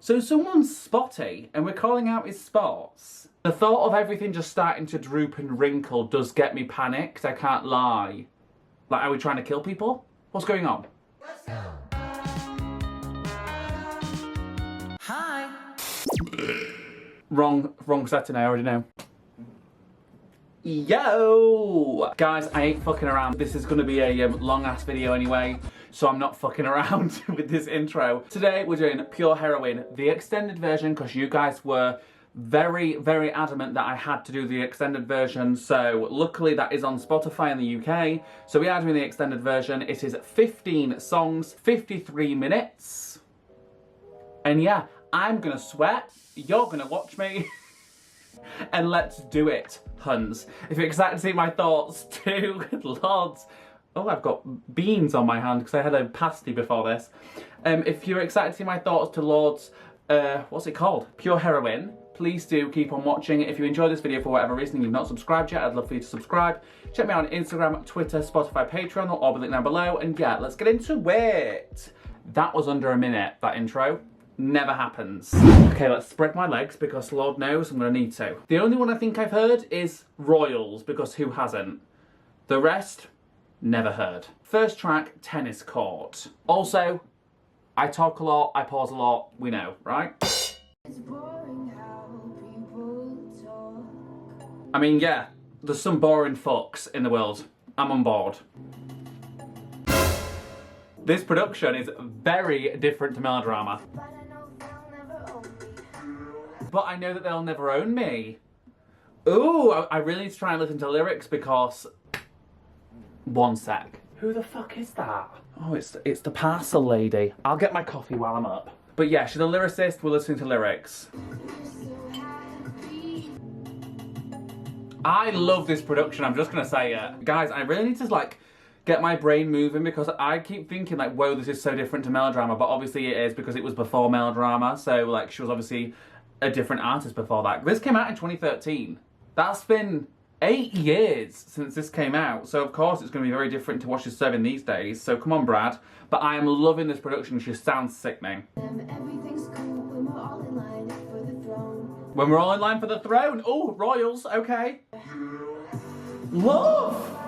So someone's spotty and we're calling out his spots. The thought of everything just starting to droop and wrinkle does get me panicked, I can't lie. Like, are we trying to kill people? What's going on? Hi. Wrong setting, I already know. Yo! Guys, I ain't fucking around. This is gonna be a long ass video anyway, so I'm not fucking around with this intro. Today we're doing Pure Heroine, the extended version, because you guys were very, very adamant that I had to do the extended version, so luckily that is on Spotify in the UK. So we are doing the extended version. It is 15 songs, 53 minutes. And yeah, I'm gonna sweat, you're gonna watch me, and let's do it, huns. If you're excited to see my thoughts too, Lords. Oh, I've got beans on my hand because I had a pasty before this. If you're excited to see my thoughts to Lorde's, what's it called? Pure Heroine. Please do keep on watching. If you enjoyed this video for whatever reason and you've not subscribed yet, I'd love for you to subscribe. Check me out on Instagram, Twitter, Spotify, Patreon, they'll all be linked down below. And yeah, let's get into it. That was under a minute, that intro. Never happens. Okay, let's spread my legs because Lord knows I'm gonna need to. The only one I think I've heard is Royals, because who hasn't? The rest, never heard. First track, Tennis Court. Also, I talk a lot, I pause a lot, we know, right? I mean, yeah, there's some boring fucks in the world. I'm on board. This production is very different to melodrama. But I know that they'll never own me. Ooh, I really need to try and listen to lyrics because... One sec. Who the fuck is that? Oh, it's the parcel lady. I'll get my coffee while I'm up. But yeah, she's a lyricist, we're listening to lyrics. I love this production, I'm just gonna say it. Guys, I really need to like get my brain moving because I keep thinking like, whoa, this is so different to melodrama, but obviously it is because it was before melodrama, so like she was obviously a different artist before that. This came out in 2013. That's been 8 years since this came out, so of course it's going to be very different to what she's serving these days, so come on Brad. But I am loving this production, she sounds sickening. When we're all in line for the throne. Oh, Royals, okay. Love!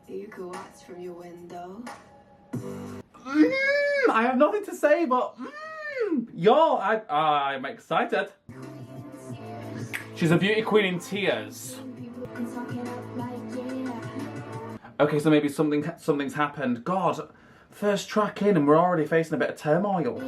You could watch from your window. I have nothing to say, but yo, I'm excited. She's a beauty queen in tears. Okay, so maybe something's happened. God, first track in and we're already facing a bit of turmoil.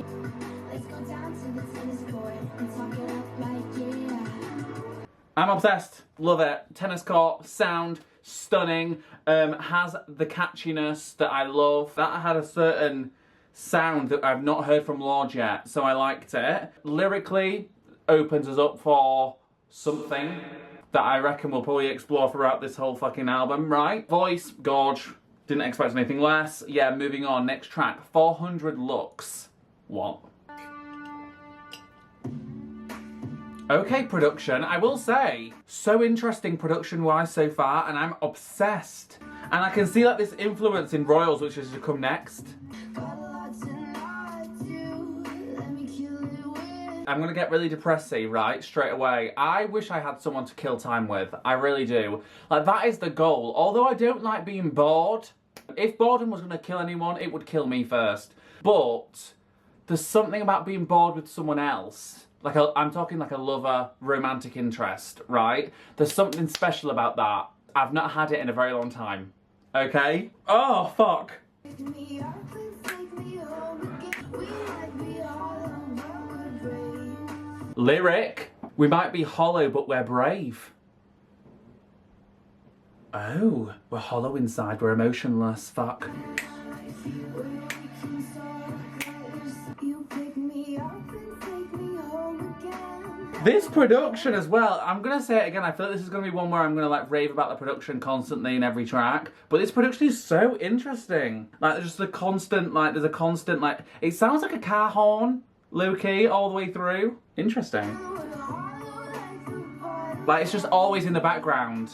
I'm obsessed. Love it. Tennis court, sound, stunning. Has the catchiness that I love. That had a certain sound that I've not heard from Lorde yet, so I liked it. Lyrically, opens us up for something that I reckon we'll probably explore throughout this whole fucking album, right? Voice, gorge. Didn't expect anything less. Yeah, moving on. Next track, 400 Looks. What? Okay, production, I will say, so interesting production-wise so far, and I'm obsessed. And I can see like this influence in Royals, which is to come next. I'm gonna get really depressy, right, straight away. I wish I had someone to kill time with, I really do. Like, that is the goal. Although I don't like being bored, if boredom was gonna kill anyone, it would kill me first. But there's something about being bored with someone else. Like, I'm talking like a lover, romantic interest, right? There's something special about that. I've not had it in a very long time, okay? Oh, fuck. Lyric, we might be hollow, but we're brave. Oh, we're hollow inside, we're emotionless, fuck. This production as well, I'm gonna say it again, I feel like this is gonna be one where I'm gonna like rave about the production constantly in every track, but this production is so interesting. Like, there's just a constant, like, there's a constant, like, it sounds like a car horn, low-key, all the way through. Interesting. Like, it's just always in the background.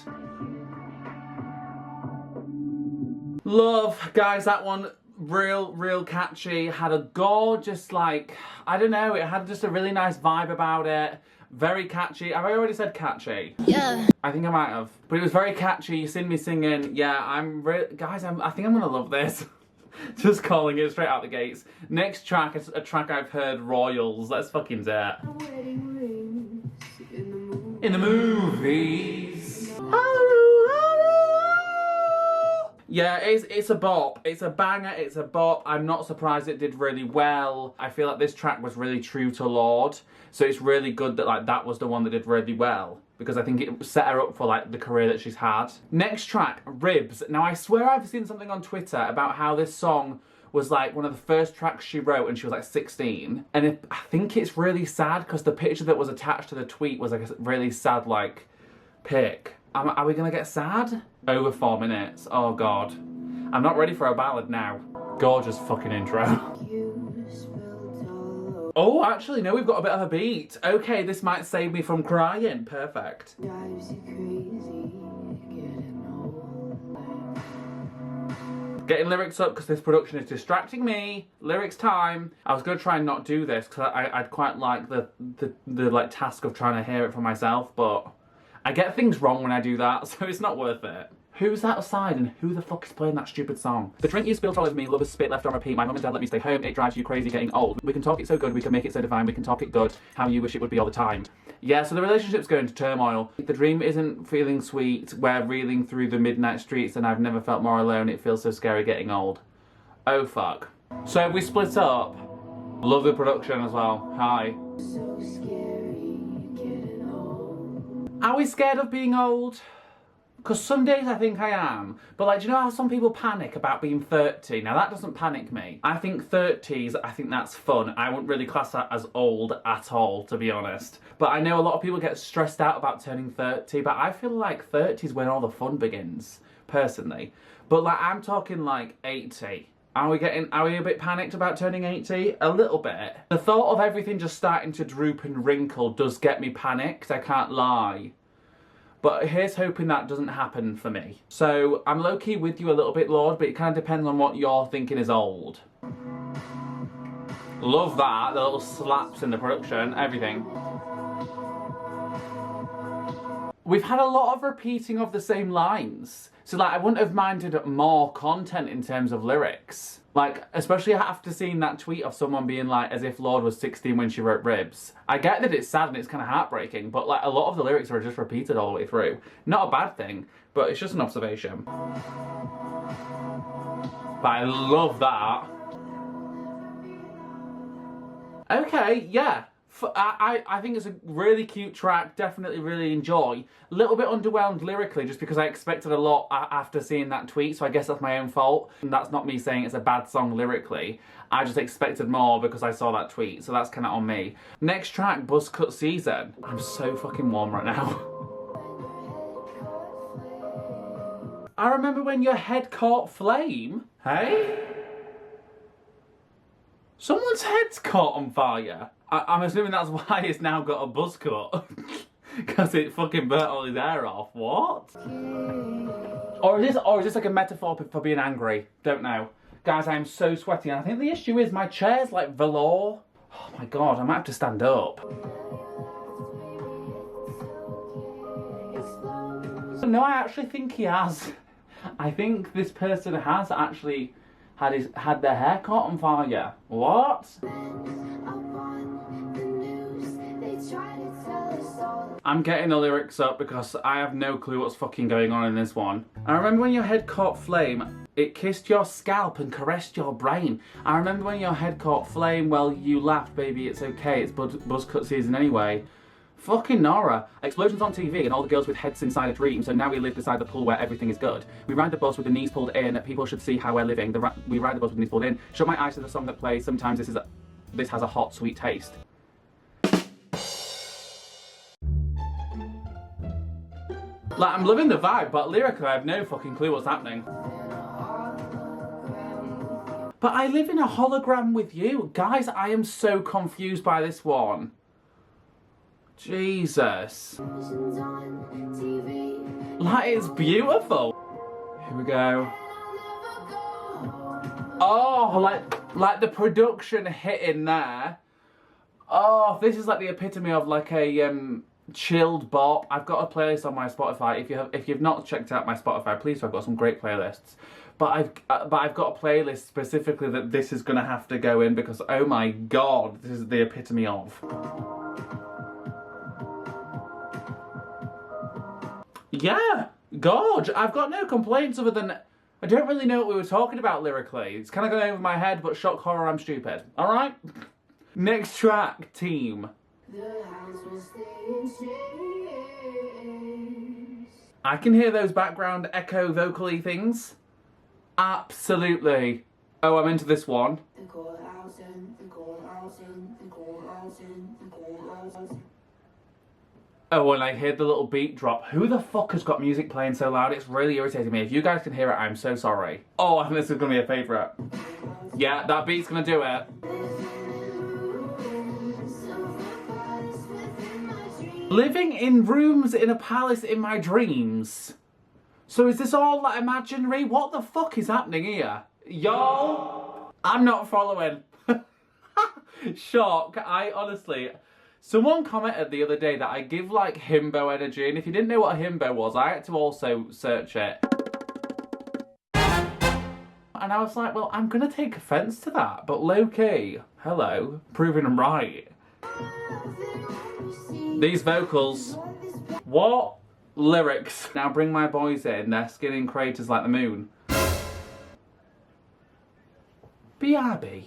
Love, guys, that one real catchy. Had a gorgeous, like, I don't know, it had just a really nice vibe about it. Very catchy. Have I already said catchy? Yeah. I think I might have. But it was very catchy. You seen me singing. Yeah, guys, I think I'm gonna love this. Just calling it straight out the gates. Next track is a track I've heard, Royals. Let's fucking do it. Wedding rings In the movies. Yeah, it's a bop. It's a banger, it's a bop. I'm not surprised it did really well. I feel like this track was really true to Lorde. So it's really good that like that was the one that did really well. Because I think it set her up for like the career that she's had. Next track, Ribs. Now I swear I've seen something on Twitter about how this song was like one of the first tracks she wrote and she was like 16. And I think it's really sad because the picture that was attached to the tweet was like a really sad like pic. Are we gonna get sad? Over 4 minutes. Oh god. I'm not ready for a ballad now. Gorgeous fucking intro. you spilled all over. Oh, actually, no, we've got a bit of a beat. Okay, this might save me from crying. Perfect. Drives you crazy, getting old. Getting lyrics up because this production is distracting me. Lyrics time. I was gonna try and not do this because I'd quite like the like task of trying to hear it for myself, but I get things wrong when I do that, so it's not worth it. Who's that outside and who the fuck is playing that stupid song? The drink you spilled all over me, lovers spit left on repeat, my mum and dad let me stay home, it drives you crazy getting old. We can talk it so good, we can make it so divine, we can talk it good, how you wish it would be all the time. Yeah, so the relationship's going to turmoil. The dream isn't feeling sweet, we're reeling through the midnight streets and I've never felt more alone, it feels so scary getting old. Oh fuck. So we split up. Love the production as well. Hi. So scary, getting old. Are we scared of being old? Because some days I think I am. But like, do you know how some people panic about being 30? Now that doesn't panic me. I think 30s, I think that's fun. I wouldn't really class that as old at all, to be honest. But I know a lot of people get stressed out about turning 30, but I feel like 30 is when all the fun begins, personally. But like, I'm talking like 80. Are we a bit panicked about turning 80? A little bit. The thought of everything just starting to droop and wrinkle does get me panicked, I can't lie. But here's hoping that doesn't happen for me. So I'm low-key with you a little bit, Lorde, but it kind of depends on what you're thinking is old. Love that, the little slaps in the production, everything. We've had a lot of repeating of the same lines. So like, I wouldn't have minded more content in terms of lyrics. Like, especially after seeing that tweet of someone being like, as if Lorde was 16 when she wrote Ribs. I get that it's sad and it's kind of heartbreaking, but like, a lot of the lyrics are just repeated all the way through. Not a bad thing, but it's just an observation. But I love that. Okay, yeah. I think it's a really cute track, definitely really enjoy. A little bit underwhelmed lyrically just because I expected a lot after seeing that tweet, so I guess that's my own fault. And that's not me saying it's a bad song lyrically. I just expected more because I saw that tweet, so that's kind of on me. Next track, Buzz Cut Season. I'm so fucking warm right now. I remember when your head caught flame. Hey? Someone's head's caught on fire. I'm assuming that's why it's now got a buzz cut. Because it fucking burnt all his hair off. What? Or is this like a metaphor for being angry? Don't know. Guys, I am so sweaty. And I think the issue is my chair's like velour. Oh my god, I might have to stand up. No, I actually think he has. I think this person has actually had their hair caught on fire. What? I'm getting the lyrics up because I have no clue what's fucking going on in this one. I remember when your head caught flame, it kissed your scalp and caressed your brain. I remember when your head caught flame, well, you laughed, baby, it's okay, it's buzz cut season anyway. Fucking Nora. Explosions on TV and all the girls with heads inside a dream, so now we live beside the pool where everything is good. We ride the bus with the knees pulled in, people should see how we're living. We ride the bus with the knees pulled in. Shut my eyes to the song that plays, sometimes this has a hot, sweet taste. Like, I'm loving the vibe, but lyrically I have no fucking clue what's happening. But I live in a hologram with you. Guys, I am so confused by this one. Jesus. Like, it's beautiful. Here we go. Oh, like the production hitting there. Oh, this is like the epitome of like a chilled bop. I've got a playlist on my Spotify. If you've not checked out my Spotify, please do. I've got some great playlists. But I've got a playlist specifically that this is gonna have to go in because oh my god, this is the epitome of. Yeah, gorge. I've got no complaints other than I don't really know what we were talking about lyrically. It's kind of going over my head, but shock horror, I'm stupid. All right. Next track, Team. The house will stay in chains. I can hear those background echo vocally things. Absolutely. Oh, I'm into this one. The courthouse and the courthouse and the courthouse and the courthouse. Oh, and I hear the little beat drop. Who the fuck has got music playing so loud? It's really irritating me. If you guys can hear it, I'm so sorry. Oh, I think this is gonna be a favourite. Yeah, that beat's gonna do it. Living in rooms in a palace in my dreams. So is this all like imaginary? What the fuck is happening here? Y'all, I'm not following. Shock. I honestly, someone commented the other day that I give like himbo energy, and if you didn't know what a himbo was, I had to also search it. And I was like, well, I'm gonna take offense to that, but low-key, hello, proving I'm right. These vocals, what lyrics? Now bring my boys in, they're skinning craters like the moon. BRB.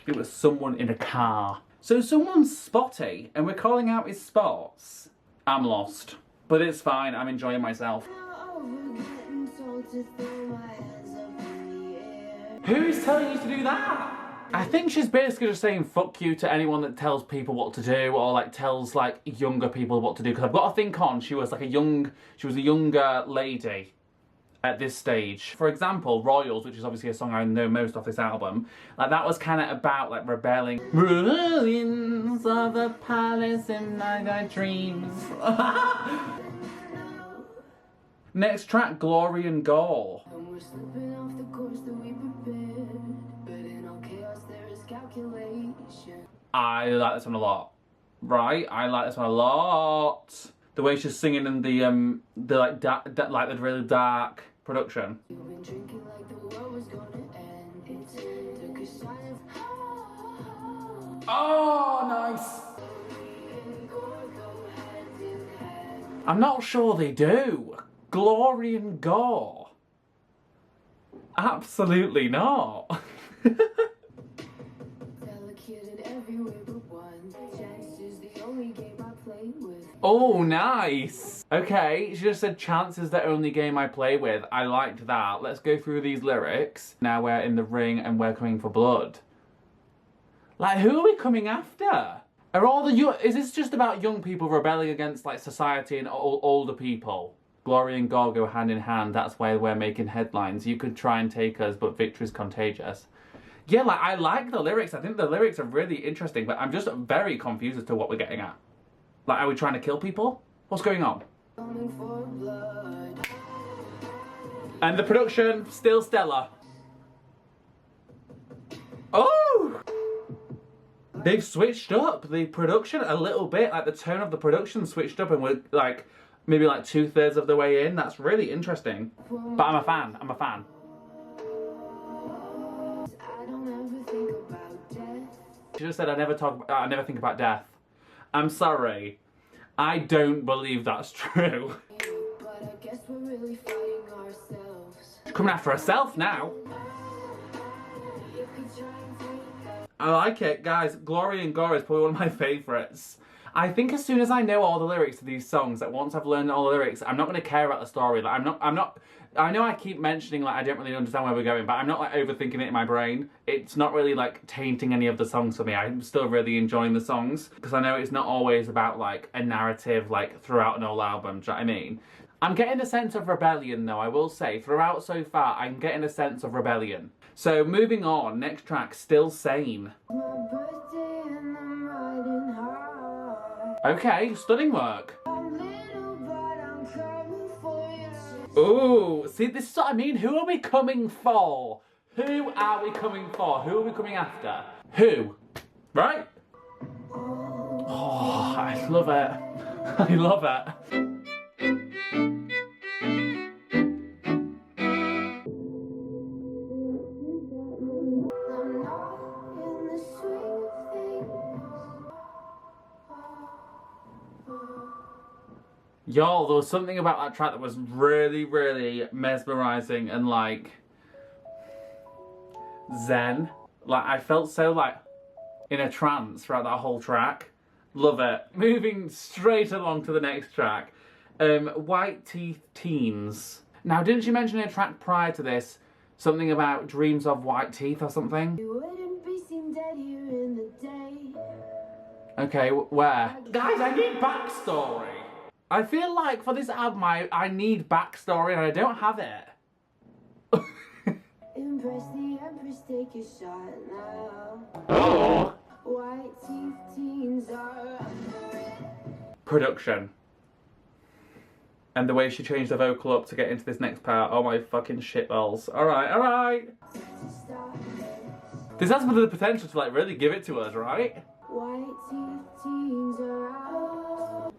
It was someone in a car. So someone's spotty, and we're calling out his spots. I'm lost, but it's fine, I'm enjoying myself. Who's telling you to do that? I think she's basically just saying fuck you to anyone that tells people what to do or like tells like younger people what to do. Because I've got to think on, she was a younger lady at this stage. For example, Royals, which is obviously a song I know most off this album, like that was kind of about like rebelling. Ruins of a palace in my dreams. Next track, Glory and Gore. And we're slipping off the course that we prepared. But in all chaos there is calculation. I like this one a lot. Right, I like this one a lot. The way she's singing in the like the really dark production. You've been drinking like the world was gonna end. It took a sign of Oh, nice. I'm not sure they do. Glory and Gore. Absolutely not. Oh, nice. Okay, she just said chance is the only game I play with. I liked that. Let's go through these lyrics. Now we're in the ring and we're coming for blood. Like, who are we coming after? Are all the is this just about young people rebelling against like society and older people? Glory and Gore go hand in hand. That's why we're making headlines. You could try and take us, but victory's contagious. Yeah, like I like the lyrics. I think the lyrics are really interesting, but I'm just very confused as to what we're getting at. Like, are we trying to kill people? What's going on? And the production, still stellar. Oh! They've switched up the production a little bit. Like, the tone of the production switched up and we're, like, maybe, like, 2/3 of the way in. That's really interesting. But I'm a fan. I'm a fan. She just said, I never think about death. I'm sorry. I don't believe that's true. But I guess we're really fighting ourselves. She's coming after herself now. I like it, guys. Glory and Gore is probably one of my favourites. I think as soon as I know all the lyrics to these songs, like once I've learned all the lyrics, I'm not going to care about the story. Like I'm not. I know I keep mentioning like I don't really understand where we're going, but I'm not like overthinking it in my brain. It's not really like tainting any of the songs for me. I'm still really enjoying the songs because I know it's not always about like a narrative like throughout an whole album. Do you know what I mean? I'm getting a sense of rebellion though, I will say. Throughout so far, I'm getting a sense of rebellion. So moving on, next track, Still Sane. My birthday and I'm riding high. Okay, stunning work. I'm little, but I'm coming for you. Ooh, see, this is what I mean. Who are we coming for? Who are we coming for? Who are we coming after? Who? Right? Oh, I love it. I love it. I'm not in the swing of things. Y'all, there was something about that track that was really, really mesmerizing and like zen. Like I felt so like in a trance throughout that whole track. Love it. Moving straight along to the next track. White Teeth Teens. Now, didn't you mention in a track prior to this something about dreams of white teeth or something? You wouldn't be seen dead here in the day. Okay, where? Guys, I need backstory. I feel like for this album I need backstory and I don't have it. Impress the empress, take a shot now. Oh. White teeth teens are. Production. And the way she changed the vocal up to get into this next part. Oh my fucking shitballs. Alright, alright. This has the potential to like really give it to us, right? White teeth teens are out.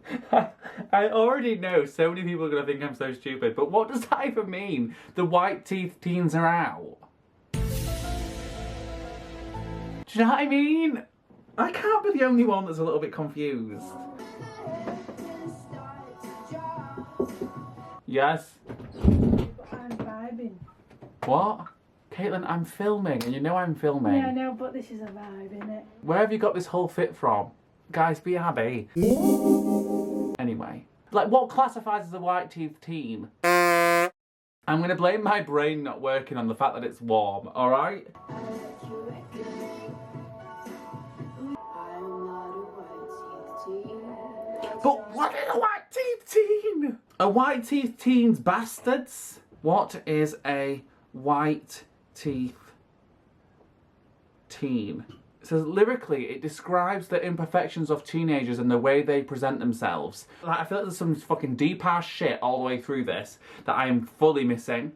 I already know so many people are going to think I'm so stupid, but what does that even mean? The white teeth teens are out. Do you know what I mean? I can't be the only one that's a little bit confused. Yes? I'm vibing. What? Caitlin, I'm filming, and you know I'm filming. Yeah, I know, but this is a vibe, innit? Where have you got this whole fit from? Guys, be happy. Anyway. Like, what classifies as a white teeth teen? I'm gonna blame my brain not working on the fact that it's warm, alright? But what is a white teeth teen? A white teeth teen's bastards? What is a white teeth teen? It says lyrically, it describes the imperfections of teenagers and the way they present themselves. Like, I feel like there's some fucking deep ass shit all the way through this that I am fully missing.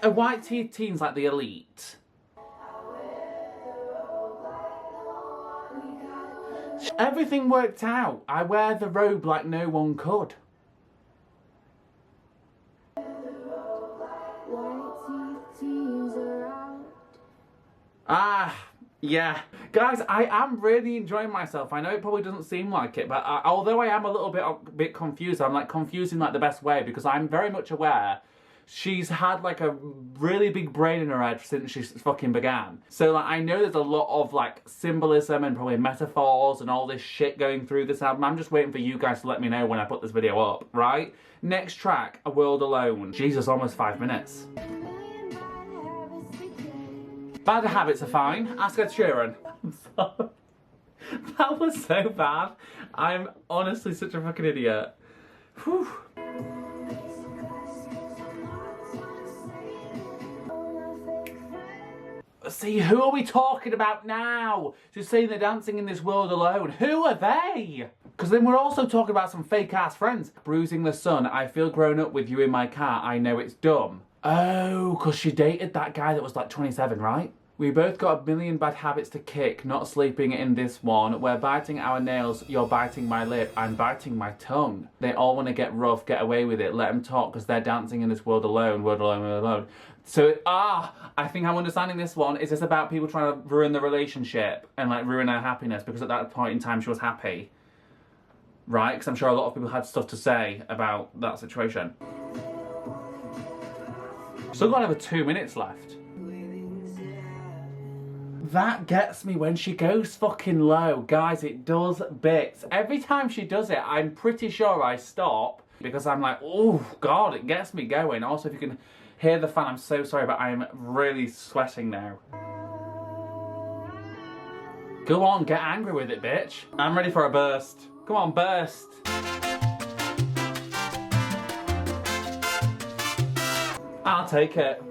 A white teeth teen's like the elite. Everything worked out. I wear the robe like no one could. Ah, yeah. Guys, I am really enjoying myself. I know it probably doesn't seem like it, but although I am a little bit confused, I'm like confused in like the best way because I'm very much aware she's had like a really big brain in her head since she fucking began. So like I know there's a lot of like symbolism and probably metaphors and all this shit going through this album. I'm just waiting for you guys to let me know when I put this video up, right? Next track, A World Alone. Jesus, almost 5 minutes. Bad habits are fine. Ask Ed Sheeran. I'm sorry. That was so bad. I'm honestly such a fucking idiot. Whew. See, who are we talking about now? Just saying they're dancing in this world alone. Who are they? Because then we're also talking about some fake-ass friends. Bruising the sun, I feel grown up with you in my car, I know it's dumb. Oh, because she dated that guy that was like 27, right? We both got a million bad habits to kick, not sleeping in this one. We're biting our nails, you're biting my lip, I'm biting my tongue. They all want to get rough, get away with it, let them talk because they're dancing in this world alone, world alone, world alone. So, I think I'm understanding this one. Is this about people trying to ruin the relationship and like ruin her happiness because at that point in time she was happy? Right? Because I'm sure a lot of people had stuff to say about that situation. Still got over 2 minutes left. That gets me when she goes fucking low. Guys, it does bits. Every time she does it, I'm pretty sure I stop because I'm like, oh God, it gets me going. Also, if you can hear the fan, I'm so sorry, but I am really sweating now. Go on, get angry with it, bitch. I'm ready for a burst. Come on, burst. I'll take it.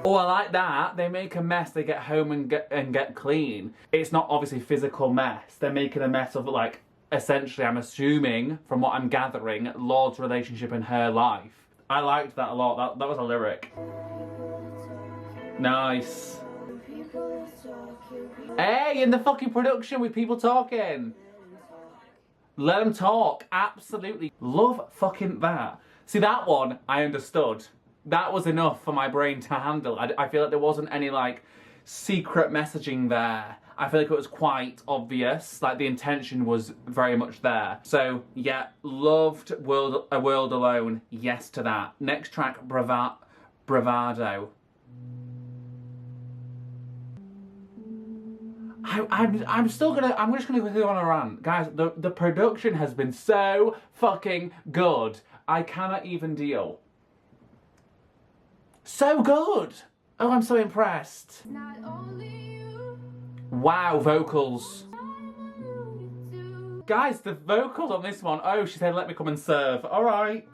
Oh, I like that. They make a mess, they get home and get clean. It's not obviously physical mess. They're making a mess of like essentially, I'm assuming, from what I'm gathering, Lorde's relationship in her life. I liked that a lot. That was a lyric. Nice. Hey, in the fucking production with people talking. Let them talk. Absolutely. Love fucking that. See, that one, I understood. That was enough for my brain to handle. I feel like there wasn't any, like, secret messaging there. I feel like it was quite obvious. Like, the intention was very much there. So, yeah, loved A World Alone. Yes to that. Next track, Bravado. I'm just gonna quickly go on a rant. Guys, the production has been so fucking good. I cannot even deal. So good! Oh, I'm so impressed. Wow, vocals. Guys, the vocals on this one. Oh, she said, let me come and serve. Alright.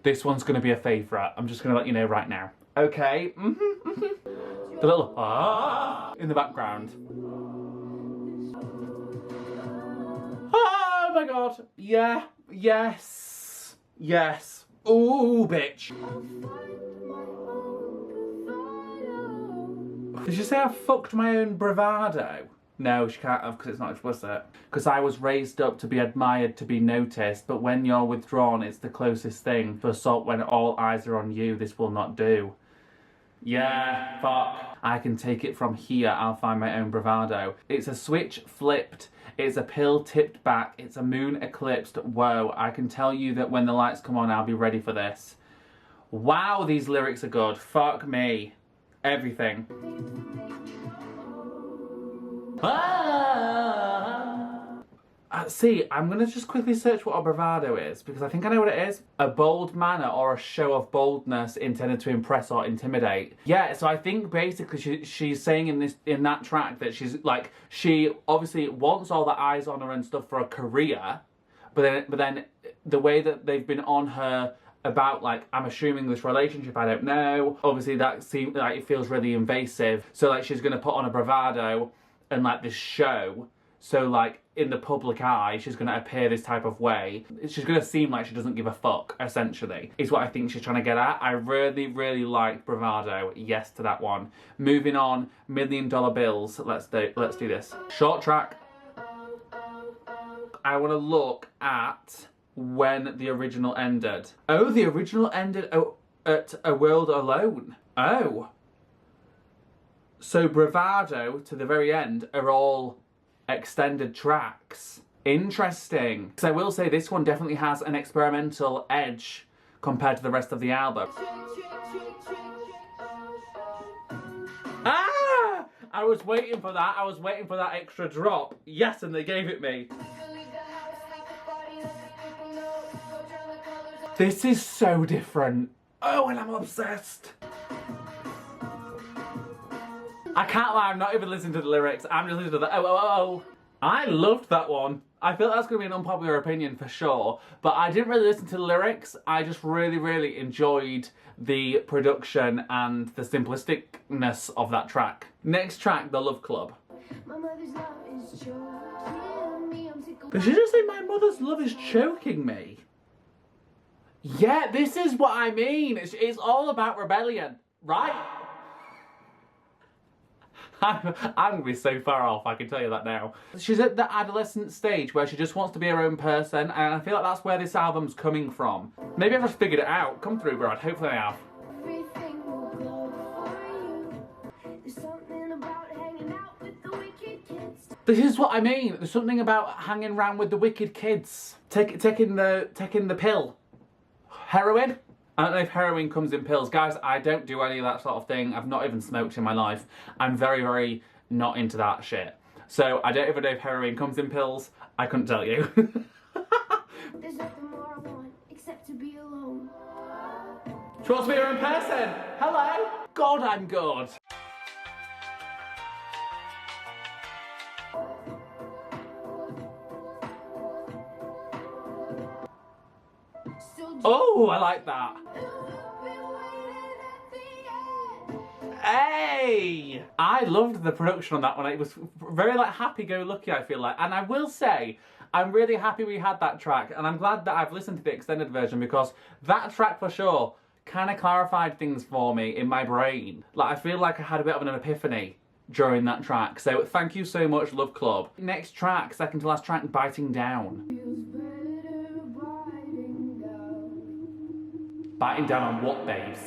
This one's gonna be a favourite. I'm just gonna let you know right now. Okay. The little ah in the background. Oh my god. Yeah. Yes. Yes. Ooh, bitch. Did she say I fucked my own bravado? No, she can't have, because it's not explicit. Because I was raised up to be admired, to be noticed, but when you're withdrawn, it's the closest thing to assault when all eyes are on you. This will not do. Yeah, fuck. I can take it from here, I'll find my own bravado. It's a switch flipped. It's a pill tipped back. It's a moon eclipsed. Whoa, I can tell you that when the lights come on, I'll be ready for this. Wow, these lyrics are good. Fuck me. Everything. See, I'm gonna just quickly search what a bravado is, because I think I know what it is. A bold manner or a show of boldness intended to impress or intimidate. Yeah, so I think basically she's saying in that track that she's like, she obviously wants all the eyes on her and stuff for a career, but then the way that they've been on her about, like, I'm assuming this relationship, I don't know. Obviously that seems like it feels really invasive. So like she's gonna put on a bravado and like this show. So like in the public eye, she's gonna appear this type of way. She's gonna seem like she doesn't give a fuck, essentially, is what I think she's trying to get at. I really, really liked bravado. Yes to that one. Moving on, $1 Million Bills. Let's do this. Short track. I wanna look at when the original ended. Oh, the original ended at A World Alone. Oh. So bravado to the very end are all extended tracks. Interesting. So I will say this one definitely has an experimental edge compared to the rest of the album. Ah! I was waiting for that. I was waiting for that extra drop. Yes, and they gave it me. This is so different. Oh, and I'm obsessed. I can't lie, I'm not even listening to the lyrics. I'm just listening to the oh. I loved that one. I feel that's going to be an unpopular opinion for sure, but I didn't really listen to the lyrics. I just really, really enjoyed the production and the simplisticness of that track. Next track, The Love Club. Did she just say my mother's love is choking me? Yeah, this is what I mean. It's all about rebellion, right? I'm gonna be so far off, I can tell you that now. She's at the adolescent stage where she just wants to be her own person, and I feel like that's where this album's coming from. Maybe I've just figured it out. Come through, Brad. Hopefully I have. This is what I mean. There's something about hanging around with the wicked kids. Taking the pill. Heroin? I don't know if heroin comes in pills. Guys, I don't do any of that sort of thing. I've not even smoked in my life. I'm very, very not into that shit. So I don't even know if heroin comes in pills. I couldn't tell you. There's nothing more I want except to be alone. She wants to be her own person. Hello. God, I'm good. Oh, I like that. Hey! Hey! I loved the production on that one. It was very like happy-go-lucky, I feel like. And I will say, I'm really happy we had that track, and I'm glad that I've listened to the extended version, because that track for sure kind of clarified things for me in my brain. Like, I feel like I had a bit of an epiphany during that track. So thank you so much, Love Club. Next track, second to last track, Biting Down. Biting down on what, babes?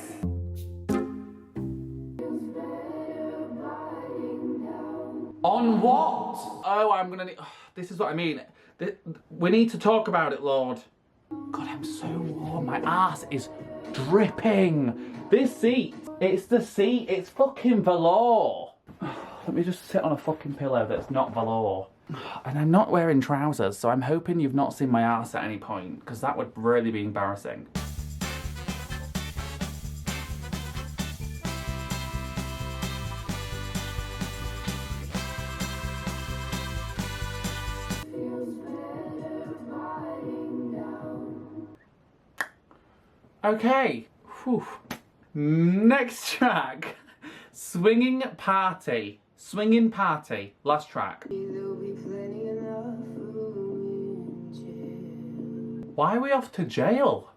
On what? Oh, I'm gonna need... Oh, this is what I mean. We need to talk about it, Lorde. God, I'm so warm. My ass is dripping. This seat, it's the seat. It's fucking velour. Let me just sit on a fucking pillow that's not velour. And I'm not wearing trousers, so I'm hoping you've not seen my ass at any point, because that would really be embarrassing. Okay. Whew. Next track. Swinging Party. Swinging Party. Last track. Why are we off to jail?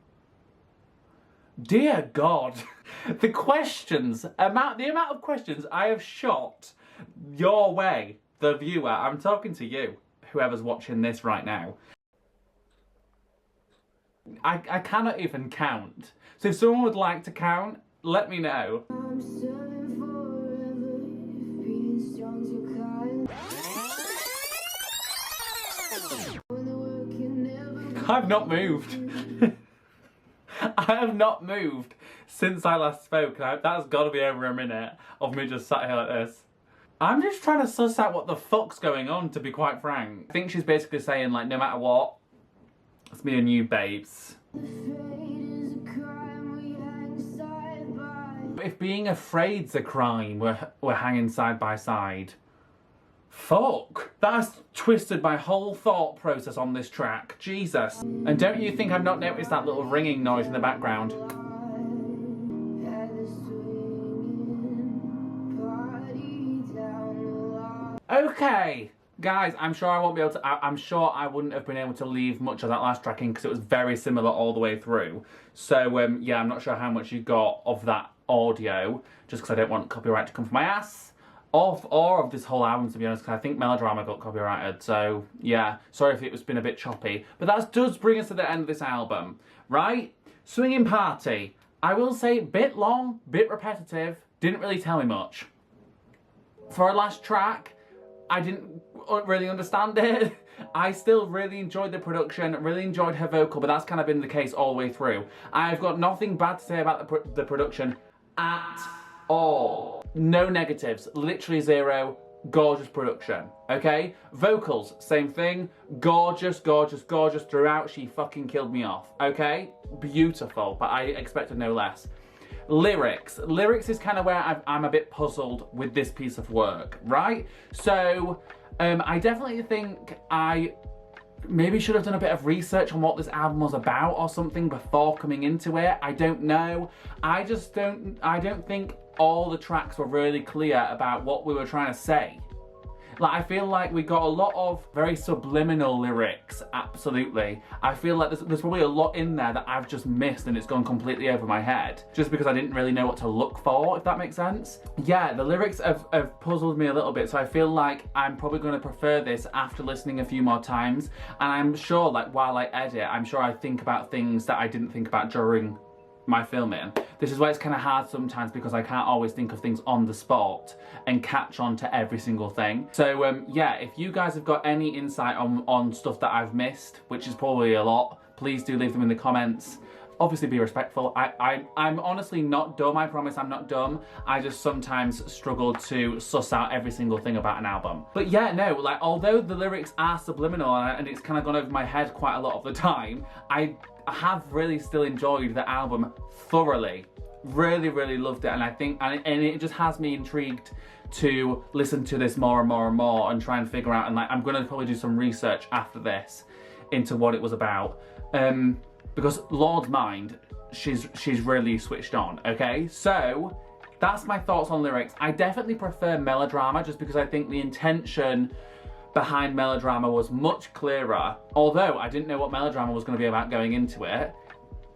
Dear God. The questions, the amount of questions I have shot your way, the viewer. I'm talking to you, whoever's watching this right now. I cannot even count. So if someone would like to count, let me know. I've not moved. I have not moved since I last spoke. That's got to be over a minute of me just sat here like this. I'm just trying to suss out what the fuck's going on, to be quite frank. I think she's basically saying, like, no matter what, it's me and you, babes. If being afraid's a crime, we're hanging side by side. Fuck. That's twisted my whole thought process on this track. Jesus. And don't you think I've not noticed that little ringing noise in the background? Okay. Guys, I'm sure I won't be able to... I'm sure I wouldn't have been able to leave much of that last track in, because it was very similar all the way through. So, yeah, I'm not sure how much you got of that audio, just because I don't want copyright to come from my ass. Or of this whole album, to be honest, because I think Melodrama got copyrighted. So, yeah, sorry if it was been a bit choppy. But that does bring us to the end of this album, right? Swinging Party. I will say, bit long, bit repetitive, didn't really tell me much. For our last track, I didn't really understand it. I still really enjoyed the production, really enjoyed her vocal, but that's kind of been the case all the way through. I've got nothing bad to say about the production at all. No negatives, literally zero. Gorgeous production, okay? Vocals, same thing. Gorgeous, gorgeous, gorgeous throughout. She fucking killed me off, okay? Beautiful, but I expected no less. Lyrics is kind of where I'm a bit puzzled with this piece of work, right? So I definitely think I maybe should have done a bit of research on what this album was about or something before coming into it. I don't know. I don't think all the tracks were really clear about what we were trying to say. Like, I feel like we got a lot of very subliminal lyrics, absolutely. I feel like there's probably a lot in there that I've just missed and it's gone completely over my head, just because I didn't really know what to look for, if that makes sense. Yeah, the lyrics have puzzled me a little bit, so I feel like I'm probably going to prefer this after listening a few more times, and I'm sure, like, while I edit, I'm sure I think about things that I didn't think about during my filming. This is why it's kind of hard sometimes, because I can't always think of things on the spot and catch on to every single thing. So yeah, if you guys have got any insight on stuff that I've missed, which is probably a lot, please do leave them in the comments. Obviously be respectful. I'm honestly not dumb, I promise I'm not dumb. I just sometimes struggle to suss out every single thing about an album. But yeah, no, like, although the lyrics are subliminal and it's kind of gone over my head quite a lot of the time, I have really still enjoyed the album thoroughly. Really, really loved it, and I think, and it just has me intrigued to listen to this more and more and more and try and figure out, and like, I'm gonna probably do some research after this into what it was about. Because Lorde's mind, she's really switched on, okay? So that's my thoughts on lyrics. I definitely prefer melodrama just because I think the intention behind melodrama was much clearer. Although I didn't know what melodrama was going to be about going into it,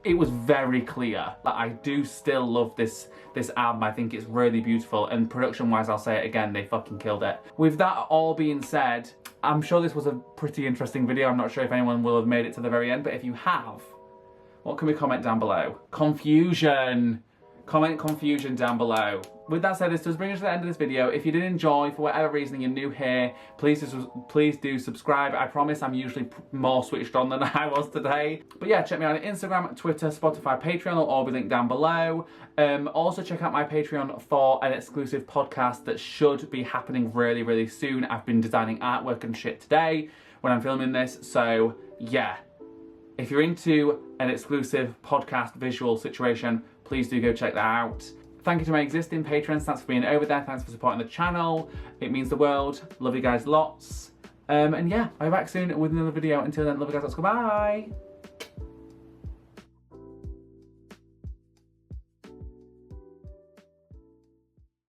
it was very clear. Like, I do still love this album. I think it's really beautiful, and production-wise, I'll say it again, they fucking killed it. With that all being said, I'm sure this was a pretty interesting video. I'm not sure if anyone will have made it to the very end, but if you have, what can we comment down below? Confusion. Comment confusion down below. With that said, this does bring us to the end of this video. If you did enjoy, for whatever reason you're new here, please do subscribe. I promise I'm usually more switched on than I was today. But yeah, check me out on Instagram, Twitter, Spotify, Patreon. They'll all be linked down below. Also check out my Patreon for an exclusive podcast that should be happening really, really soon. I've been designing artwork and shit today when I'm filming this. So yeah, if you're into an exclusive podcast visual situation, please do go check that out. Thank you to my existing patrons. Thanks for being over there. Thanks for supporting the channel. It means the world. Love you guys lots. And yeah, I'll be back soon with another video. Until then, love you guys lots. Goodbye.